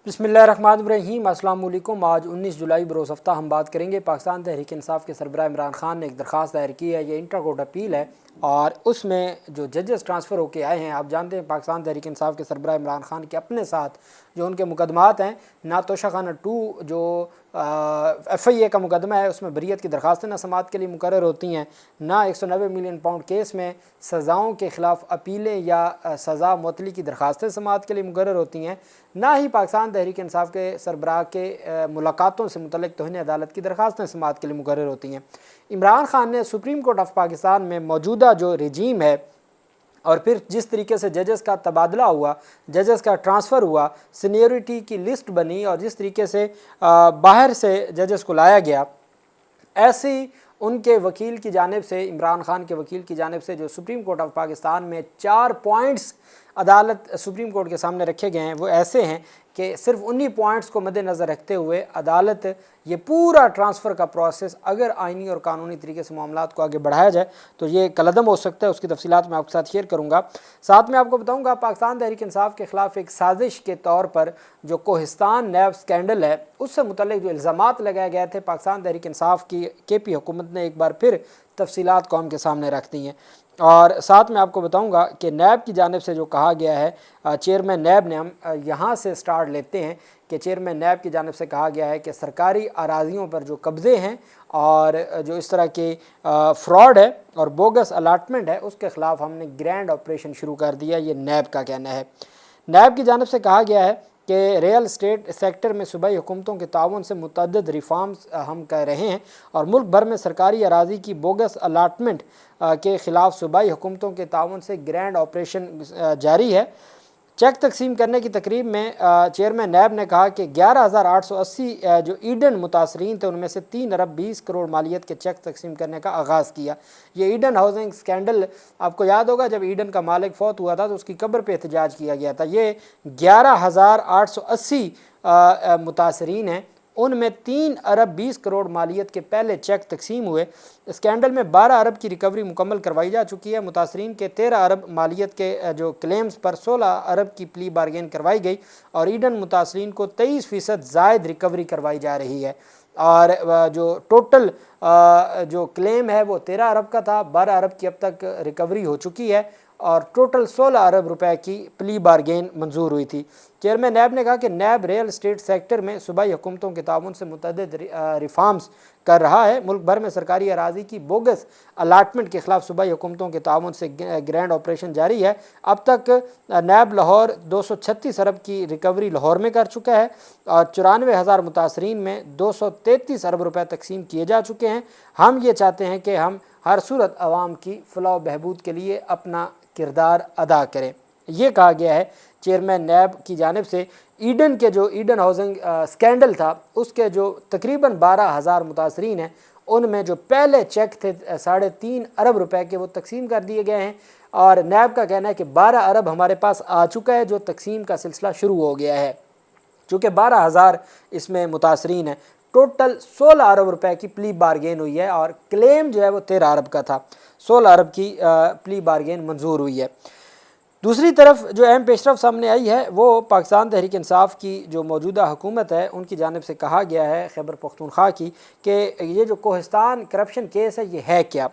बिस्मिल्लाहिर्रहमानिर्रहीम। अस्सलाम वालेकुम। आज 19 जुलाई बरोज़ हफ्ता हम बात करेंगे पाकिस्तान तहरीक इंसाफ के सरबराह इमरान खान ने एक दरख्वास्त दायर की है। ये इंट्रा कोर्ट अपील है और उसमें जो जजेस ट्रांसफ़र होकर आए हैं, आप जानते हैं पाकिस्तान तहरीक इंसाफ के सरबराह इमरान खान के अपने साथ जो उनके मुकदमात हैं, ना तोशाखाना 2 जो FIA का मुकदमा है उसमें बरीयत की दरख्वास्तें ना समाअत के लिए मुकर्रर होती हैं, ना 190 मिलियन पाउंड केस में सज़ाओं के ख़िलाफ़ अपीलें या सज़ा मुअत्तली की दरख्वास्तें समाअत के लिए मुकर्रर होती हैं, ना ही पाकिस्तान तहरीक इंसाफ के सरबराह के मुलाकातों से मुतल्लिक़ तौहीन अदालत की दरख्वास्तें समाअत के लिए मुकर्रर होती हैं। इमरान खान ने सुप्रीम कोर्ट ऑफ पाकिस्तान में मौजूदा जो रजीम है और फिर जिस तरीके से जजेस का तबादला हुआ, जजेस का ट्रांसफ़र हुआ, सीनियरिटी की लिस्ट बनी और जिस तरीके से बाहर से जजेस को लाया गया, ऐसी उनके वकील की जानिब से, इमरान खान के वकील की जानिब से जो सुप्रीम कोर्ट ऑफ पाकिस्तान में 4 पॉइंट्स अदालत सुप्रीम कोर्ट के सामने रखे गए हैं, वो ऐसे हैं कि सिर्फ उन्हीं पॉइंट्स को मद्देनज़र रखते हुए अदालत ये पूरा ट्रांसफ़र का प्रोसेस अगर आइनी और कानूनी तरीके से मामलात को आगे बढ़ाया जाए तो ये कलदम हो सकता है। उसकी तफसीलात मैं आपके साथ शेयर करूँगा। साथ में आपको बताऊँगा पाकिस्तान तहरीक इंसाफ के ख़िलाफ़ एक साजिश के तौर पर जो कोहिस्तान नैब स्कैंडल है उससे मुतल्लिक़ जो इल्ज़ामात लगाए गए थे, पाकिस्तान तहरीक इंसाफ की KP हुकूमत ने एक बार फिर तफसीलात कौम के सामने रख दी हैं। और साथ में आपको बताऊंगा कि नैब की जानिब से जो कहा गया है, चेयरमैन नैब ने, हम यहाँ से स्टार्ट लेते हैं कि चेयरमैन नैब की जानिब से कहा गया है कि सरकारी अराजियों पर जो कब्ज़े हैं और जो इस तरह के फ्रॉड है और बोगस अलाटमेंट है उसके ख़िलाफ़ हमने ग्रैंड ऑपरेशन शुरू कर दिया। ये नैब का कहना है। नैब की जानिब से कहा गया है कि रियल स्टेट सेक्टर में सूबाई हुकूमतों के ताउन से मुतअद्दिद रिफॉर्म्स हम कर रहे हैं और मुल्क भर में सरकारी अराजी की बोगस अलाटमेंट के ख़िलाफ़ सूबाई हुकूमतों के ताउन से ग्रैंड ऑपरेशन जारी है। चेक तकसीम करने की तकरीब में चेयरमैन नैब ने कहा कि 11,880 जो ईडन मुतासरीन थे उनमें से 3 अरब 20 करोड़ मालियत के चेक तकसीम करने का आगाज़ किया। ये ईडन हाउसिंग स्कैंडल आपको याद होगा, जब ईडन का मालिक फौत हुआ था तो उसकी कब्र पे एहतजाज किया गया था। ये 11,880 मुतासरीन हैं, उनमें 3 अरब 20 करोड़ मालियत के पहले चेक तकसीम हुए। स्कैंडल में 12 अरब की रिकवरी मुकम्मल करवाई जा चुकी है। मुतासरीन के 13 अरब मालियत के जो क्लेम्स पर 16 अरब की प्ली बारगेन करवाई गई और ईडन मुतासरीन को 23% ज़ायद रिकवरी करवाई जा रही है। और जो टोटल जो क्लेम है वो 13 अरब का था, 12 अरब की अब तक रिकवरी हो चुकी है और टोटल 16 अरब रुपए की प्ली बारगेन मंजूर हुई थी। चेयरमैन नैब ने कहा कि नैब रियल स्टेट सेक्टर में सूबाई हुकूमतों के ताउन से मुतअद्दिद रिफॉर्म्स कर रहा है। मुल्क भर में सरकारी अराजी की बोगस अलाटमेंट के ख़िलाफ़ सूबाई हुकूमतों के ताउन से ग्रैंड ऑपरेशन जारी है। अब तक नैब लाहौर 236 अरब की रिकवरी लाहौर में कर चुका है और 94,000 मुतासरीन में 233 अरब रुपये तकसीम किए जा चुके हैं। हम ये चाहते हैं कि हम हर सूरत आवाम की फलाह बहबूद के लिए अपना किरदार अदा करें। ये कहा गया है चेयरमैन नैब की जानिब से। ईडन के जो ईडन हाउसिंग स्कैंडल था उसके जो तकरीबन 12,000 मुतासरीन हैं उनमें जो पहले चेक थे 3.5 अरब रुपए के, वो तकसीम कर दिए गए हैं और नैब का कहना है कि 12 अरब हमारे पास आ चुका है, जो तकसीम का सिलसिला शुरू हो गया है। चूँकि 12,000 इसमें मुतासरीन हैं, टोटल 16 अरब रुपए की प्ली बारगेन हुई है और क्लेम जो है वो 13 अरब का था। 16 अरब की प्ली बारगेन मंजूर हुई है। दूसरी तरफ जो अहम पेशरफ सामने आई है वो पाकिस्तान तहरीक इंसाफ की जो मौजूदा हुकूमत है उनकी जानिब से कहा गया है, खैबर पख्तूनख्वा की, कि ये जो कोहिस्तान करप्शन केस है ये है क्या।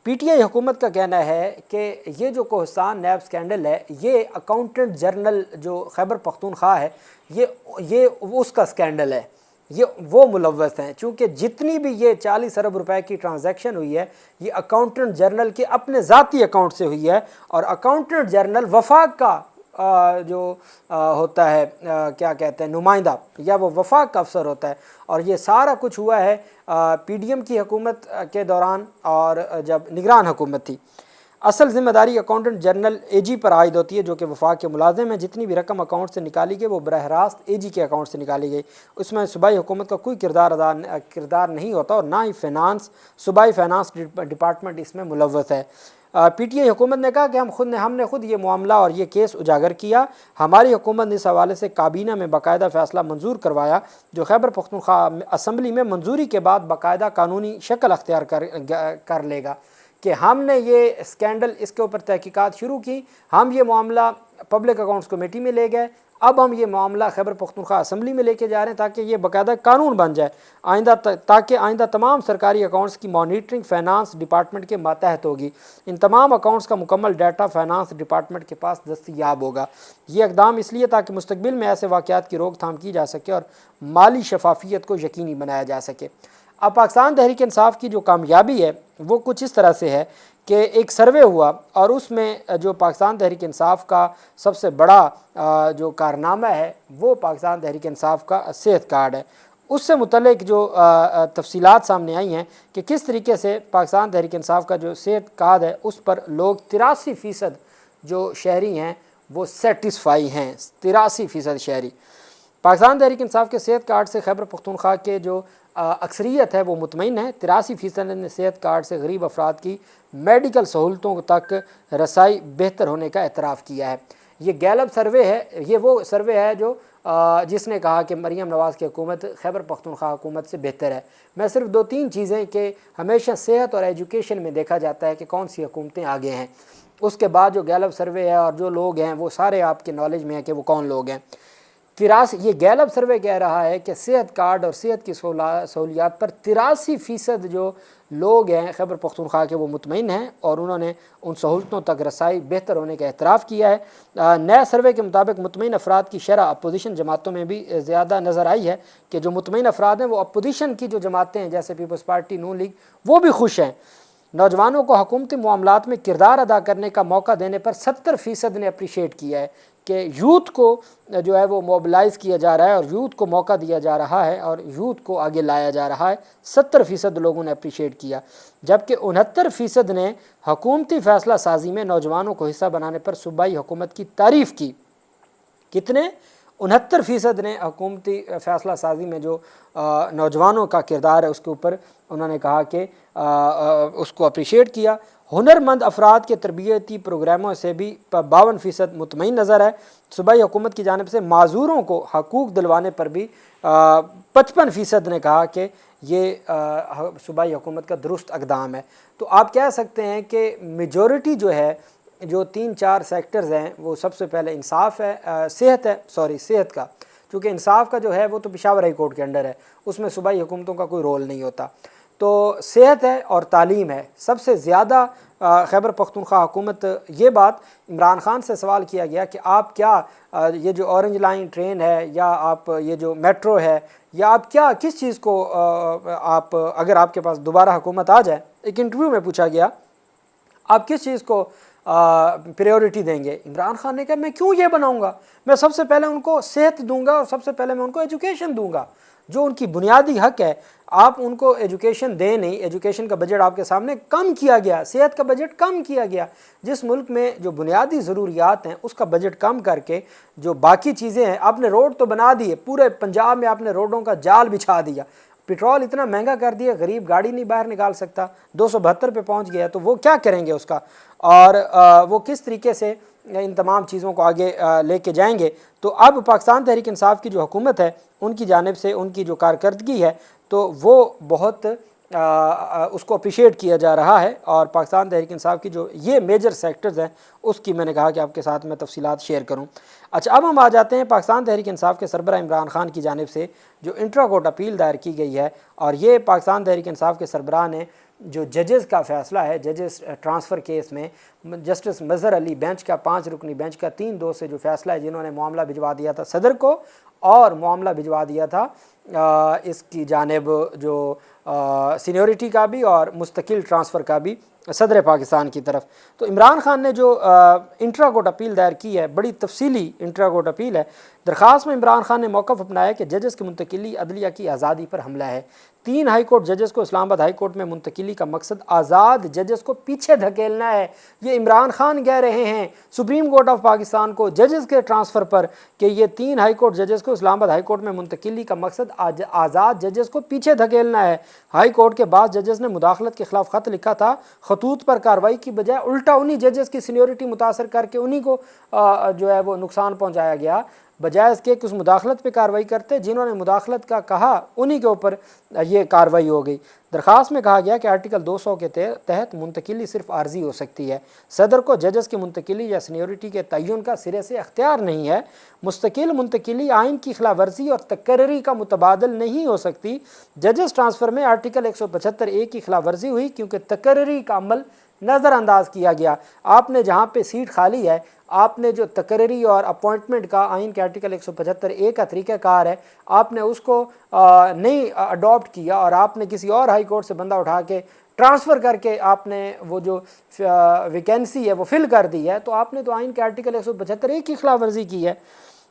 PTI हुकूमत का कहना है कि ये जो कोहिस्तान नैब स्कैंडल है ये अकाउंटेंट जनरल जो खैबर पख्तूनख्वा है ये उसका स्कैंडल है, ये वो मुलव्वस हैं। चूँकि जितनी भी ये 40 अरब रुपए की ट्रांजैक्शन हुई है ये अकाउंटेंट जनरल के अपने ज़ाती अकाउंट से हुई है और अकाउंटेंट जनरल वफाक का जो होता है क्या कहते हैं नुमाइंदा, या वो वफाक का अफसर होता है। और ये सारा कुछ हुआ है PDM की हुकूमत के दौरान और जब निगरान हुकूमत थी। असल ज़िम्मेदारी अकाउंटेंट जनरल AG पर आयद होती है जो कि वफाक के मुलाजिम है। जितनी भी रकम अकाउंट से निकाली गई वो बरह रास्त AG के अकाउंट से निकाली गई, उसमें सूबाई हुकूमत का कोई किरदार नहीं होता और ना ही सूबाई फाइनेंस डिपार्टमेंट इसमें मुलव्वस है। PTI हुकूमत ने कहा कि हमने खुद ये मामला और ये केस उजागर किया। हमारी हुकूमत ने इस हवाले से काबीना में बाकायदा फ़ैसला मंजूर करवाया जो खैबर पख्तूनख्वा असम्बली में मंजूरी के बाद बाकायदा कानूनी शक्ल अख्तियार कर लेगा कि हमने ये स्कैंडल इसके ऊपर तहकीकात शुरू की। हम ये मामला पब्लिक अकाउंट्स कमेटी में ले गए, اب ہم یہ معاملہ خیبر پختونخوا اسمبلی میں لے کے جا رہے ہیں تاکہ یہ باقاعدہ قانون بن جائے آئندہ تاکہ آئندہ تمام سرکاری اکاؤنٹس کی مانیٹرنگ فائنانس ڈپارٹمنٹ کے ماتحت ہوگی۔ ان تمام اکاؤنٹس کا مکمل ڈیٹا فائنانس ڈپارٹمنٹ کے پاس دستیاب ہوگا۔ یہ اقدام اس لیے تاکہ مستقبل میں ایسے واقعات کی روک تھام کی جا سکے اور مالی شفافیت کو یقینی بنایا جا سکے۔ اب پاکستان تحریک انصاف کی جو کامیابی ہے وہ کچھ اس طرح سے ہے کہ ایک سروے ہوا اور اس میں جو پاکستان تحریک انصاف کا سب سے بڑا جو کارنامہ ہے وہ پاکستان تحریک انصاف کا صحت کارڈ ہے۔ اس سے متعلق جو تفصیلات سامنے آئی ہیں کہ کس طریقے سے پاکستان تحریک انصاف کا جو صحت کارڈ ہے اس پر لوگ 83% جو شہری ہیں وہ سیٹسفائی ہیں۔ 83% شہری پاکستان تحریک انصاف کے صحت کارڈ سے خیبر پختونخوا کے جو اکثریت ہے وہ مطمئن ہے۔ 83% نے صحت کارڈ سے غریب افراد کی میڈیکل سہولتوں تک رسائی بہتر ہونے کا اعتراف کیا ہے۔ یہ گیلپ سروے ہے، یہ وہ سروے ہے جو جس نے کہا کہ مریم نواز کی حکومت خیبر پختونخوا حکومت سے بہتر ہے۔ میں صرف 2-3 چیزیں کہ ہمیشہ صحت اور ایجوکیشن میں دیکھا جاتا ہے کہ کون سی حکومتیں آگے ہیں، اس کے بعد جو گیلپ سروے ہے اور جو لوگ ہیں وہ سارے آپ کے نالج میں ہیں کہ وہ کون لوگ ہیں۔ یہ گیلپ سروے کہہ رہا ہے کہ صحت کارڈ اور صحت کی سہولیات پر 83% جو لوگ ہیں خیبر پختونخوا کے وہ مطمئن ہیں اور انہوں نے ان سہولتوں تک رسائی بہتر ہونے کا اعتراف کیا ہے۔ نئے سروے کے مطابق مطمئن افراد کی شرح اپوزیشن جماعتوں میں بھی زیادہ نظر آئی ہے کہ جو مطمئن افراد ہیں وہ اپوزیشن کی جو جماعتیں ہیں جیسے پیپلز پارٹی، نون لیگ، وہ بھی خوش ہیں۔ نوجوانوں کو حکومتی معاملات میں کردار ادا کرنے کا موقع دینے پر 70% نے اپریشیٹ کیا ہے کہ یوتھ کو جو ہے وہ موبلائز کیا جا رہا ہے اور یوتھ کو موقع دیا جا رہا ہے اور یوتھ کو آگے لایا جا رہا ہے۔ 70% لوگوں نے اپریشیٹ کیا، جبکہ 69% نے حکومتی فیصلہ سازی میں نوجوانوں کو حصہ بنانے پر صوبائی حکومت کی تعریف کی۔ کتنے؟ 69% نے حکومتی فیصلہ سازی میں جو نوجوانوں کا کردار ہے اس کے اوپر انہوں نے کہا کہ اس کو اپریشیٹ کیا۔ ہنرمند افراد کے تربیتی پروگراموں سے بھی 52% مطمئن نظر ہے۔ صوبائی حکومت کی جانب سے معذوروں کو حقوق دلوانے پر بھی 55% نے کہا کہ یہ صوبائی حکومت کا درست اقدام ہے۔ تو آپ کہہ سکتے ہیں کہ میجورٹی جو ہے جو 3-4 سیکٹرز ہیں وہ سب سے پہلے انصاف ہے، صحت کا، چونکہ انصاف کا جو ہے وہ تو پشاور ہائی کورٹ کے انڈر ہے، اس میں صوبائی حکومتوں کا کوئی رول نہیں ہوتا۔ تو صحت ہے اور تعلیم ہے سب سے زیادہ خیبر پختونخوا حکومت۔ یہ بات عمران خان سے سوال کیا گیا کہ آپ کیا یہ جو اورنج لائن ٹرین ہے یا آپ یہ جو میٹرو ہے یا آپ کیا کس چیز کو آپ اگر آپ کے پاس دوبارہ حکومت آ جائے، ایک انٹرویو میں پوچھا گیا آپ کس چیز کو پریورٹی دیں گے؟ عمران خان نے کہا میں کیوں یہ بناؤں گا، میں سب سے پہلے ان کو صحت دوں گا اور سب سے پہلے میں ان کو ایجوکیشن دوں گا جو ان کی بنیادی حق ہے۔ آپ ان کو ایجوکیشن دیں نہیں، ایجوکیشن کا بجٹ آپ کے سامنے کم کیا گیا، صحت کا بجٹ کم کیا گیا۔ جس ملک میں جو بنیادی ضروریات ہیں اس کا بجٹ کم کر کے جو باقی چیزیں ہیں، آپ نے روڈ تو بنا دیے، پورے پنجاب میں آپ نے روڈوں کا جال بچھا دیا، پیٹرول اتنا مہنگا کر دیا غریب گاڑی نہیں باہر نکال سکتا، 272 پہ پہنچ گیا، تو وہ کیا کریں گے اس کا، اور وہ کس طریقے سے ان تمام چیزوں کو آگے لے کے جائیں گے۔ تو اب پاکستان تحریک انصاف کی جو حکومت ہے ان کی جانب سے ان کی جو کارکردگی ہے تو وہ بہت اس کو اپریشیٹ کیا جا رہا ہے، اور پاکستان تحریک انصاف کی جو یہ میجر سیکٹرز ہیں اس کی میں نے کہا کہ آپ کے ساتھ میں تفصیلات شیئر کروں۔ اچھا، اب ہم آ جاتے ہیں پاکستان تحریک انصاف کے سربراہ عمران خان کی جانب سے جو انٹرا کورٹ اپیل دائر کی گئی ہے، اور یہ پاکستان تحریک انصاف کے سربراہ نے جو ججز کا فیصلہ ہے ججز ٹرانسفر کیس میں جسٹس مظہر علی بینچ کا 5 رکنی بینچ کا 3-2 سے جو فیصلہ ہے، جنہوں نے معاملہ بھجوا دیا تھا صدر کو اور معاملہ بھجوا دیا تھا اس کی جانب جو سینیورٹی کا بھی اور مستقل ٹرانسفر کا بھی صدر پاکستان کی طرف۔ تو عمران خان نے جو انٹرا کورٹ اپیل دائر کی ہے، بڑی تفصیلی انٹرا کورٹ اپیل ہے، درخواست میں عمران خان نے موقف اپنایا کہ ججز کی منتقلی عدلیہ کی آزادی پر حملہ ہے۔ 3 ہائی کورٹ ججز کو اسلام آباد ہائی کورٹ میں منتقلی کا مقصد آزاد ججز کو پیچھے دھکیلنا ہے، یہ عمران خان کہہ رہے ہیں سپریم کورٹ آف پاکستان کو ججز کے ٹرانسفر پر کہ یہ 3 ہائی کورٹ ججز کو اسلام آباد ہائی کورٹ میں منتقلی کا مقصد آزاد ججز کو پیچھے دھکیلنا ہے۔ ہائی کورٹ کے بعض ججز نے مداخلت کے خلاف خط لکھا تھا، خطوط پر کارروائی کی بجائے الٹا انہی ججز کی سینیورٹی متاثر کر کے انہی کو جو ہے وہ نقصان پہنچایا گیا۔ बजाय इसके कि उस मुदाखलत पे कार्रवाई करते, जिन्होंने मुदाखलत का कहा उन्हीं के ऊपर ये कार्रवाई हो गई। दरख्वास्त में कहा गया कि आर्टिकल 200 के तहत मुंतकिली सिर्फ आर्जी हो सकती है। सदर को जजेस की मुंतकिली या सीनियरिटी के तयन का सिरे से अख्तियार नहीं है। मुस्तकिल मुंतकिली आइन की खिलाफ वर्जी और तकर्री का मुतबादल नहीं हो सकती। जजेस ट्रांसफ़र में आर्टिकल 175A की खिलाफ वर्जी हुई क्योंकि तकर्री का अमल नज़रअंदाज किया गया। आपने जहाँ पे सीट खाली है, आपने जो तकर्री और अपॉइंटमेंट का आइन के आर्टिकल 175A का तरीक़ाकार है, आपने उसको नहीं अडॉप्ट किया और आपने किसी और हाई कोर्ट से बंदा उठा के ट्रांसफ़र करके आपने वो जो वैकेंसी है वो फिल कर दी है, तो आपने तो आइन के आर्टिकल 175A की खिलाफ वर्जी की है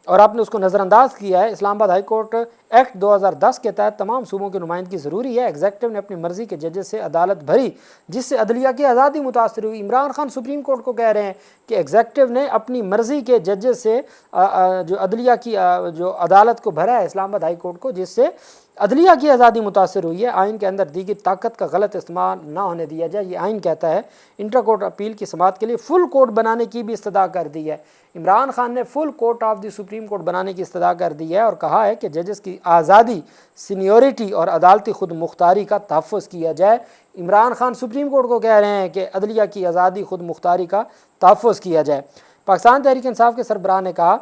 और आपने उसको नज़रअंदाज किया है। इस्लामाबाद हाई कोर्ट एक्ट 2010 के तहत तमाम सूबों की नुमाइंदगी ज़रूरी है। एग्जेक्टिव ने अपनी मर्ज़ी के जजेस से अदालत भरी जिससे अदलिया की आज़ादी मुतासर हुई। इमरान खान सुप्रीम कोर्ट को कह रहे हैं कि एग्जेक्टिव ने अपनी मर्ज़ी के जजेस से जो अदलिया की जो अदालत को भरा है इस्लामाबाद हाई कोर्ट को, जिससे अदलिया की आज़ादी मुतासर हुई है। आइन के अंदर दी गई ताकत का गलत इस्तेमाल ना होने दिया जाए, ये आइन कहता है। इंटर कोर्ट अपील की समाअत के लिए फुल कोर्ट बनाने की भी इस्तदा कर दी है। इमरान खान ने full court of the supreme court बनाने की इस्तदा कर दी है और कहा है कि जजेस की आज़ादी, सीनियोरिटी और अदालती खुद मुख्तारी का तहफ़्फ़ुज़ किया जाए। इमरान खान सुप्रीम कोर्ट को कह रहे हैं कि अदलिया की आज़ादी खुद मुख्तारी का तहफ़्फ़ुज़ किया जाए। पाकिस्तान तहरीक इंसाफ के सरबराह ने कहा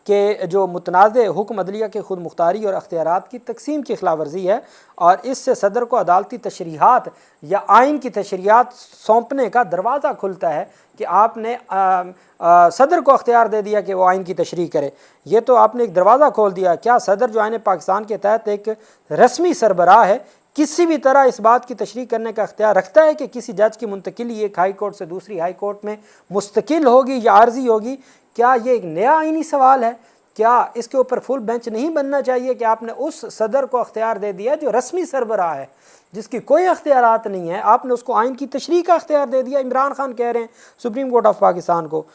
कि जो मुतनाज़ हुक्म अदलिया के खुद मुख्तारी और अख्तियारात की तकसीम की खिलाफ वर्जी है और इससे सदर को अदालती तशरीहात या आइन की तशरीहात सौंपने का दरवाज़ा खुलता है कि आपने सदर को अख्तियार दे दिया कि वो आइन की तशरीह करे। ये तो आपने एक दरवाज़ा खोल दिया। क्या सदर जो आइन पाकिस्तान के तहत एक रस्मी सरबराह है, किसी भी तरह इस बात की तशरीह करने का अख्तियार रखता है कि किसी जज की मुंतकिली एक हाई कोर्ट से दूसरी हाई कोर्ट में मुस्तकिल होगी या आर्जी होगी? क्या ये एक नया आइनी सवाल है? क्या इसके ऊपर फुल बेंच नहीं बनना चाहिए कि आपने उस सदर को अख्तियार दे दिया जो रस्मी सरबराह है, जिसकी कोई अख्तियारात नहीं है, आपने उसको आइन की तशरीह का अख्तियार दे दिया। इमरान खान कह रहे हैं सुप्रीम कोर्ट ऑफ पाकिस्तान को,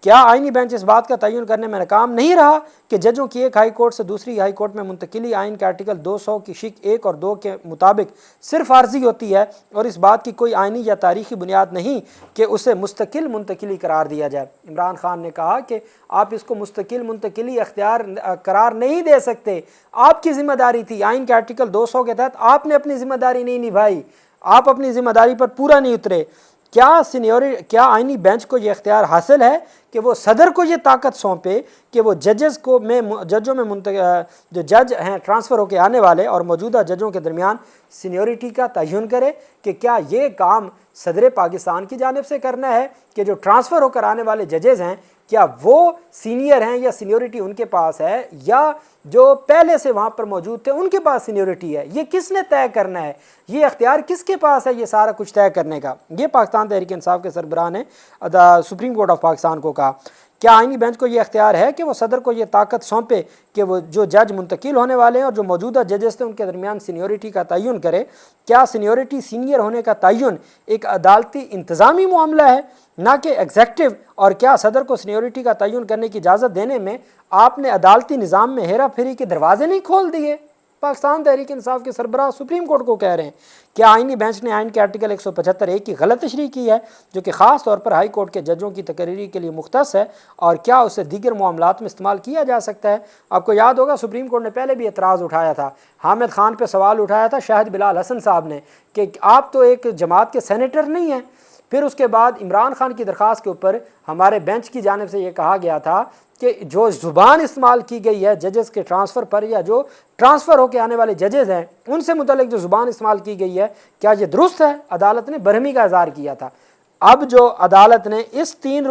क्या आइनी बेंच इस बात का तयन करने में नाकाम नहीं रहा कि जजों की एक हाई कोर्ट से दूसरी हाई कोर्ट में मुंतकिली आइन के आर्टिकल 200 की शिक 1 और 2 के मुताबिक सिर्फ आर्जी होती है और इस बात की कोई आइनी या तारीखी बुनियाद नहीं कि उसे मुस्तकिल मुंतकिली करार दिया जाए। इमरान खान ने कहा कि आप इसको मुस्तकिल मुंतकिली अख्तियार करार नहीं दे सकते, आपकी ज़िम्मेदारी थी। आइन के आर्टिकल 200 के तहत आपने अपनी ज़िम्मेदारी नहीं निभाई, आप अपनी ज़िम्मेदारी पर पूरा नहीं उतरे। क्या आइनी बेंच को ये इख्तियार हासिल है कि वो सदर को ये ताकत सौंपे कि वो जजों में जो जज हैं ट्रांसफ़र होकर आने वाले और मौजूदा जजों के दरमियान सीनियरिटी का तयन करे? कि क्या ये काम सदर पाकिस्तान की जानिब से करना है कि जो ट्रांसफ़र होकर आने वाले जजेज़ हैं क्या वो सीनियर हैं या सीनियरिटी उनके पास है, या जो पहले से वहाँ पर मौजूद थे उनके पास सीनियरिटी है? ये किसने तय करना है? ये अख्तियार किसके पास है ये सारा कुछ तय करने का? ये पाकिस्तान तहरीक इंसाफ के सरबराह ने सुप्रीम कोर्ट ऑफ पाकिस्तान को कहा। क्या आइनी बेंच को ये अख्तियार है कि वो सदर को ये ताकत सौंपे कि वो जो जज मुंतकिल होने वाले हैं और जो मौजूदा जजेस थे उनके दरमियान सीनियरिटी का तयन करे? क्या सीनियरिटी सीनियर होने का तयन एक अदालती इंतज़ामी मामला है ना कि एग्जेक्टिव? और क्या सदर को सीनियरिटी का तयन करने की इजाज़त देने में आपने अदालती निज़ाम में हेरा फेरी के दरवाजे नहीं खोल दिए? पाकिस्तान तहरीक इंसाफ के सरबराह सुप्रीम कोर्ट को कह रहे हैं। क्या आइनी बेंच ने आइन के आर्टिकल 175A की गलत तशरीह की है जो कि ख़ास तौर पर हाई कोर्ट के जजों की तकरीरी के लिए मुख्तस है, और क्या उसे दीगर मामलात में इस्तेमाल किया जा सकता है? आपको याद होगा सुप्रीम कोर्ट ने पहले भी एतराज़ उठाया था, हामिद खान पर सवाल उठाया था शाहिद बिलाल हसन साहब ने कि आप तो एक जमात के सेनेटर नहीं हैं। फिर उसके बाद इमरान खान की दरख्वास्त के ऊपर हमारे बेंच की जानिब से ये कहा गया था कि जो ज़ुबान इस्तेमाल की गई है जजेस के ट्रांसफ़र पर या जो ट्रांसफ़र होकर आने वाले जजेस हैं उनसे मुतल्लिक जो ज़ुबान इस्तेमाल की गई है, क्या ये दुरुस्त है? अदालत ने बरहमी का इज़हार किया था। अब जो अदालत ने इस 5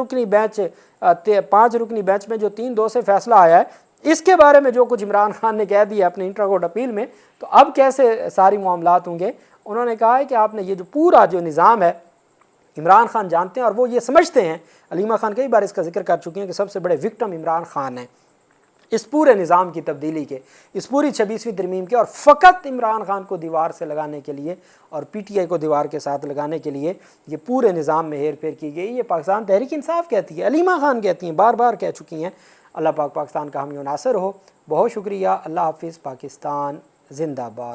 रुकनी बेंच में जो 3-2 से फैसला आया है, इसके बारे में जो कुछ इमरान खान ने कह दिया अपने इंटर कोर्ट अपील में, तो अब कैसे सारी मामलात होंगे? उन्होंने कहा है कि आपने ये जो पूरा जो निज़ाम है, इमरान खान जानते हैं और वो ये समझते हैं, अलीमा खान कई बार इसका जिक्र कर चुकी हैं कि सबसे बड़े विक्टिम इमरान खान हैं इस पूरे निज़ाम की तब्दीली के, इस पूरी 26वीं तरमीम के, और फ़कत इमरान खान को दीवार से लगाने के लिए और PTI को दीवार के साथ लगाने के लिए ये पूरे निज़ाम में हेर फेर की गई। ये पाकिस्तान तहरीक इंसाफ कहती है, अलीमा खान कहती हैं, बार बार कह चुकी हैं। अल्लाह पाक पाकिस्तान का हामी नासर हो। बहुत शुक्रिया। अल्लाह हाफिज़। पाकिस्तान जिंदाबाद।